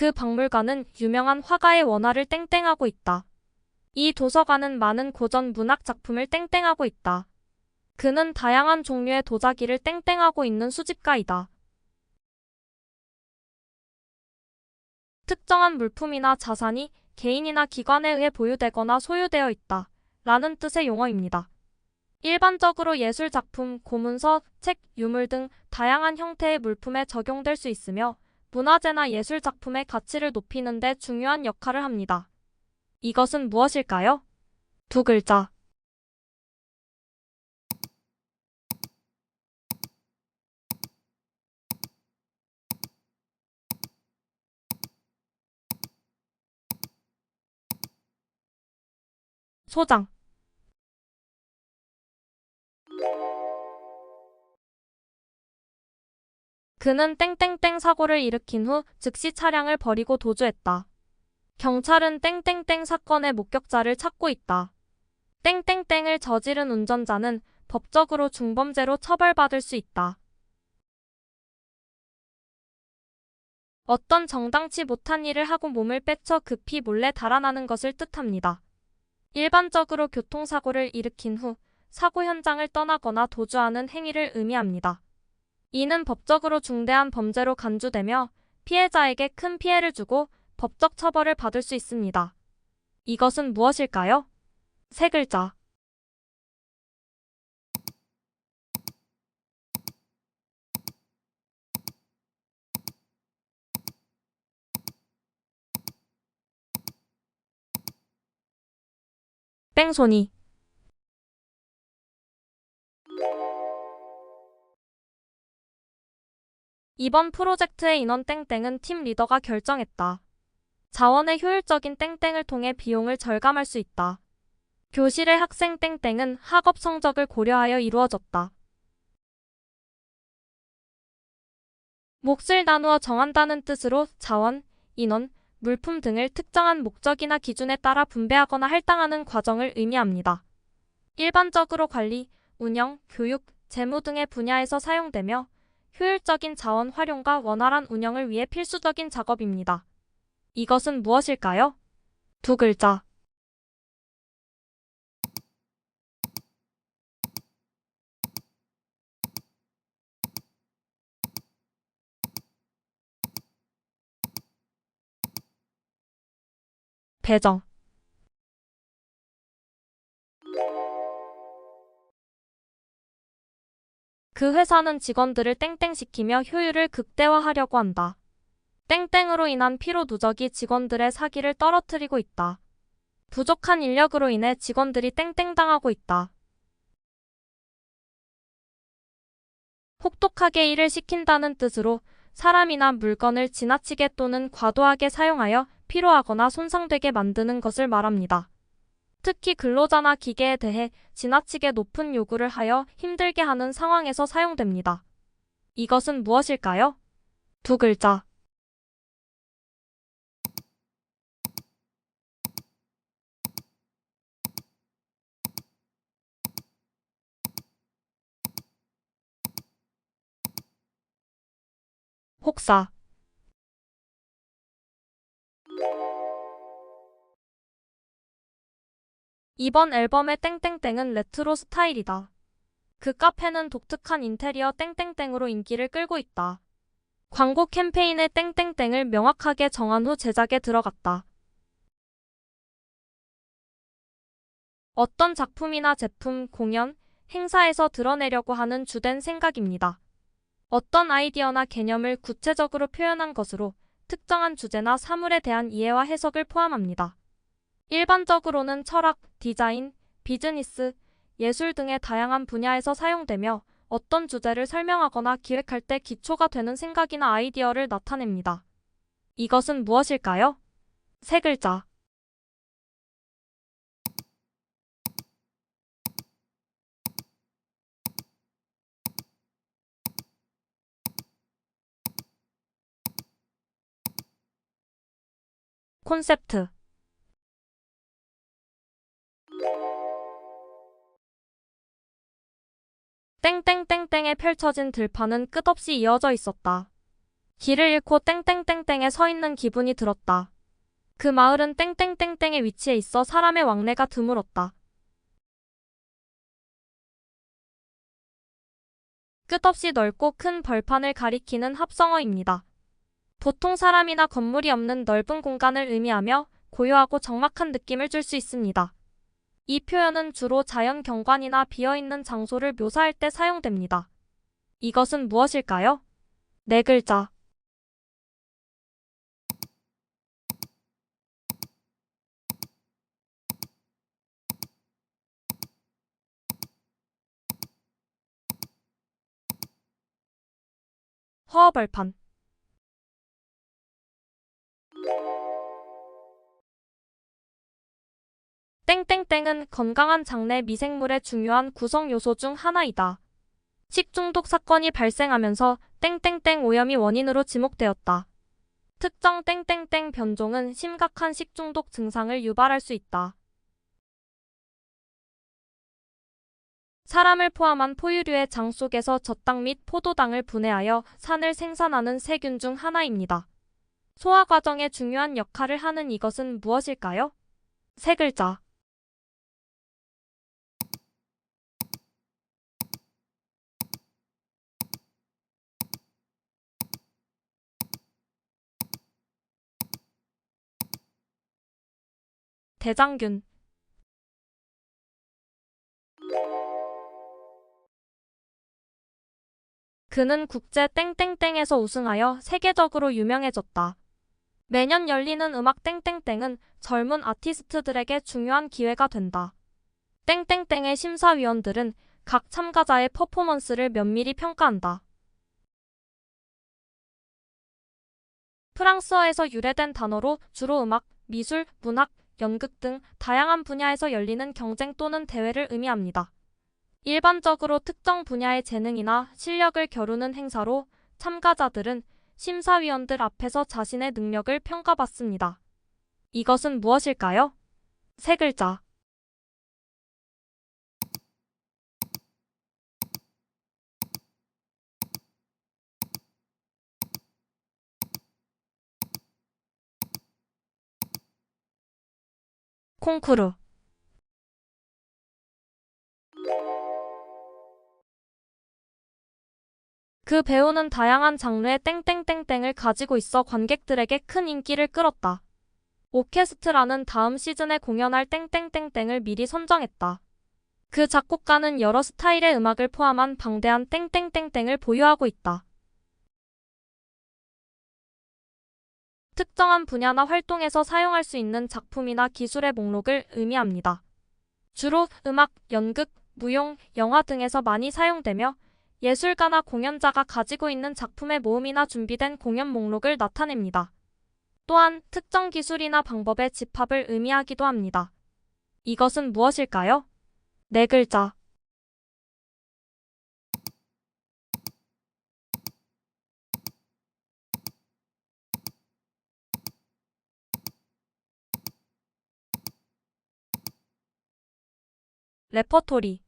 그 박물관은 유명한 화가의 원화를 땡땡하고 있다. 이 도서관은 많은 고전 문학 작품을 땡땡하고 있다. 그는 다양한 종류의 도자기를 땡땡하고 있는 수집가이다. 특정한 물품이나 자산이 개인이나 기관에 의해 보유되거나 소유되어 있다. 라는 뜻의 용어입니다. 일반적으로 예술작품, 고문서, 책, 유물 등 다양한 형태의 물품에 적용될 수 있으며 문화재나 예술작품의 가치를 높이는 데 중요한 역할을 합니다. 이것은 무엇일까요? 두 글자. 소장. 그는 땡땡땡 사고를 일으킨 후 즉시 차량을 버리고 도주했다. 경찰은 땡땡땡 사건의 목격자를 찾고 있다. 땡땡땡을 저지른 운전자는 법적으로 중범죄로 처벌받을 수 있다. 어떤 정당치 못한 일을 하고 몸을 빼쳐 급히 몰래 달아나는 것을 뜻합니다. 일반적으로 교통사고를 일으킨 후 사고 현장을 떠나거나 도주하는 행위를 의미합니다. 이는 법적으로 중대한 범죄로 간주되며 피해자에게 큰 피해를 주고 법적 처벌을 받을 수 있습니다. 이것은 무엇일까요? 세 글자. 뺑소니. 이번 프로젝트의 인원 땡땡은 팀 리더가 결정했다. 자원의 효율적인 땡땡을 통해 비용을 절감할 수 있다. 교실의 학생 땡땡은 학업 성적을 고려하여 이루어졌다. 몫을 나누어 정한다는 뜻으로 자원, 인원, 물품 등을 특정한 목적이나 기준에 따라 분배하거나 할당하는 과정을 의미합니다. 일반적으로 관리, 운영, 교육, 재무 등의 분야에서 사용되며 효율적인 자원 활용과 원활한 운영을 위해 필수적인 작업입니다. 이것은 무엇일까요? 두 글자. 배정. 그 회사는 직원들을 땡땡시키며 효율을 극대화하려고 한다. 땡땡으로 인한 피로 누적이 직원들의 사기를 떨어뜨리고 있다. 부족한 인력으로 인해 직원들이 땡땡당하고 있다. 혹독하게 일을 시킨다는 뜻으로 사람이나 물건을 지나치게 또는 과도하게 사용하여 피로하거나 손상되게 만드는 것을 말합니다. 특히 근로자나 기계에 대해 지나치게 높은 요구를 하여 힘들게 하는 상황에서 사용됩니다. 이것은 무엇일까요? 두 글자. 혹사. 이번 앨범의 땡땡땡은 레트로 스타일이다. 그 카페는 독특한 인테리어 땡땡땡으로 인기를 끌고 있다. 광고 캠페인의 땡땡땡을 명확하게 정한 후 제작에 들어갔다. 어떤 작품이나 제품, 공연, 행사에서 드러내려고 하는 주된 생각입니다. 어떤 아이디어나 개념을 구체적으로 표현한 것으로 특정한 주제나 사물에 대한 이해와 해석을 포함합니다. 일반적으로는 철학, 디자인, 비즈니스, 예술 등의 다양한 분야에서 사용되며 어떤 주제를 설명하거나 기획할 때 기초가 되는 생각이나 아이디어를 나타냅니다. 이것은 무엇일까요? 세 글자. 콘셉트. 땡땡땡땡에 펼쳐진 들판은 끝없이 이어져 있었다. 길을 잃고 땡땡땡땡에 서 있는 기분이 들었다. 그 마을은 땡땡땡땡의 위치에 있어 사람의 왕래가 드물었다. 끝없이 넓고 큰 벌판을 가리키는 합성어입니다. 보통 사람이나 건물이 없는 넓은 공간을 의미하며 고요하고 적막한 느낌을 줄 수 있습니다. 이 표현은 주로 자연 경관이나 비어있는 장소를 묘사할 때 사용됩니다. 이것은 무엇일까요? 네 글자. 허허벌판. 땡땡땡은 건강한 장내 미생물의 중요한 구성 요소 중 하나이다. 식중독 사건이 발생하면서 땡땡땡 오염이 원인으로 지목되었다. 특정 땡땡땡 변종은 심각한 식중독 증상을 유발할 수 있다. 사람을 포함한 포유류의 장 속에서 젖당 및 포도당을 분해하여 산을 생산하는 세균 중 하나입니다. 소화 과정에 중요한 역할을 하는 이것은 무엇일까요? 세 글자. 대장균. 그는 국제 땡땡땡에서 우승하여 세계적으로 유명해졌다. 매년 열리는 음악 땡땡땡은 젊은 아티스트들에게 중요한 기회가 된다. 땡땡땡의 심사위원들은 각 참가자의 퍼포먼스를 면밀히 평가한다. 프랑스어에서 유래된 단어로 주로 음악, 미술, 문학, 연극 등 다양한 분야에서 열리는 경쟁 또는 대회를 의미합니다. 일반적으로 특정 분야의 재능이나 실력을 겨루는 행사로 참가자들은 심사위원들 앞에서 자신의 능력을 평가받습니다. 이것은 무엇일까요? 세 글자. 콩쿠르. 그 배우는 다양한 장르의 땡땡땡땡을 가지고 있어 관객들에게 큰 인기를 끌었다. 오케스트라는 다음 시즌에 공연할 땡땡땡땡을 미리 선정했다. 그 작곡가는 여러 스타일의 음악을 포함한 방대한 땡땡땡땡을 보유하고 있다. 특정한 분야나 활동에서 사용할 수 있는 작품이나 기술의 목록을 의미합니다. 주로 음악, 연극, 무용, 영화 등에서 많이 사용되며 예술가나 공연자가 가지고 있는 작품의 모음이나 준비된 공연 목록을 나타냅니다. 또한 특정 기술이나 방법의 집합을 의미하기도 합니다. 이것은 무엇일까요? 네 글자. 레퍼토리.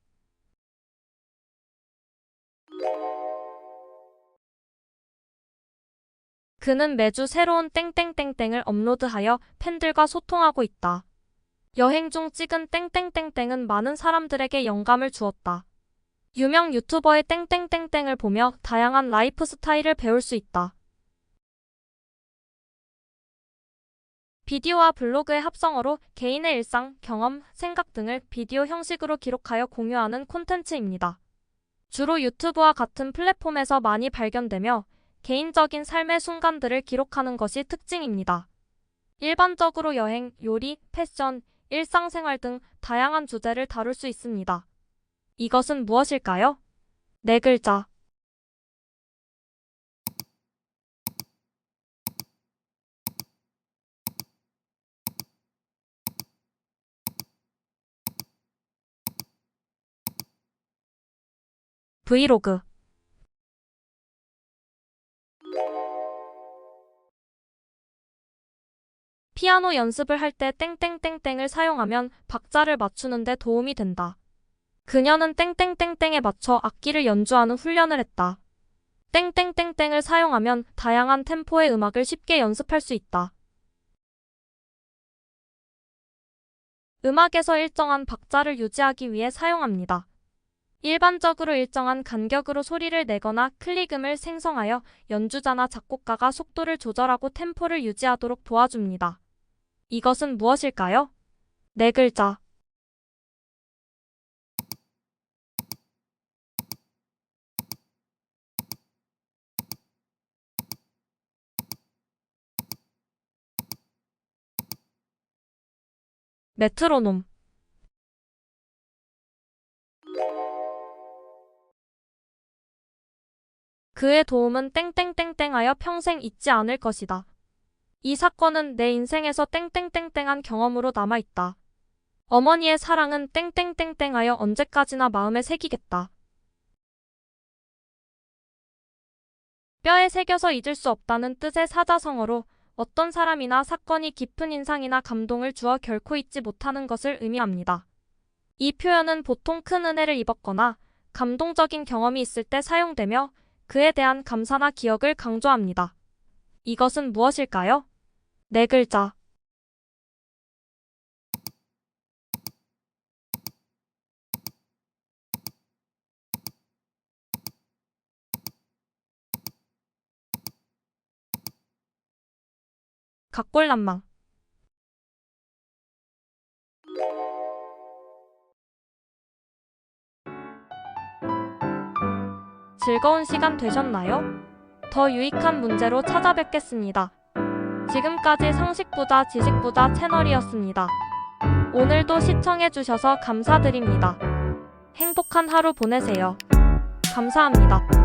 그는 매주 새로운 땡땡땡땡을 업로드하여 팬들과 소통하고 있다. 여행 중 찍은 땡땡땡땡은 많은 사람들에게 영감을 주었다. 유명 유튜버의 땡땡땡땡을 보며 다양한 라이프 스타일을 배울 수 있다. 비디오와 블로그의 합성어로 개인의 일상, 경험, 생각 등을 비디오 형식으로 기록하여 공유하는 콘텐츠입니다. 주로 유튜브와 같은 플랫폼에서 많이 발견되며 개인적인 삶의 순간들을 기록하는 것이 특징입니다. 일반적으로 여행, 요리, 패션, 일상생활 등 다양한 주제를 다룰 수 있습니다. 이것은 무엇일까요? 네 글자. 브이로그. 피아노 연습을 할 때 땡땡땡땡을 사용하면 박자를 맞추는 데 도움이 된다. 그녀는 땡땡땡땡에 맞춰 악기를 연주하는 훈련을 했다. 땡땡땡땡을 사용하면 다양한 템포의 음악을 쉽게 연습할 수 있다. 음악에서 일정한 박자를 유지하기 위해 사용합니다. 일반적으로 일정한 간격으로 소리를 내거나 클릭음을 생성하여 연주자나 작곡가가 속도를 조절하고 템포를 유지하도록 도와줍니다. 이것은 무엇일까요? 네 글자. 메트로놈. 그의 도움은 땡땡땡땡하여 평생 잊지 않을 것이다. 이 사건은 내 인생에서 땡땡땡땡한 경험으로 남아있다. 어머니의 사랑은 땡땡땡땡하여 언제까지나 마음에 새기겠다. 뼈에 새겨서 잊을 수 없다는 뜻의 사자성어로 어떤 사람이나 사건이 깊은 인상이나 감동을 주어 결코 잊지 못하는 것을 의미합니다. 이 표현은 보통 큰 은혜를 입었거나 감동적인 경험이 있을 때 사용되며 그에 대한 감사나 기억을 강조합니다. 이것은 무엇일까요? 네 글자. 각골난망. 즐거운 시간 되셨나요? 더 유익한 문제로 찾아뵙겠습니다. 지금까지 상식부자 지식부자 채널이었습니다. 오늘도 시청해주셔서 감사드립니다. 행복한 하루 보내세요. 감사합니다.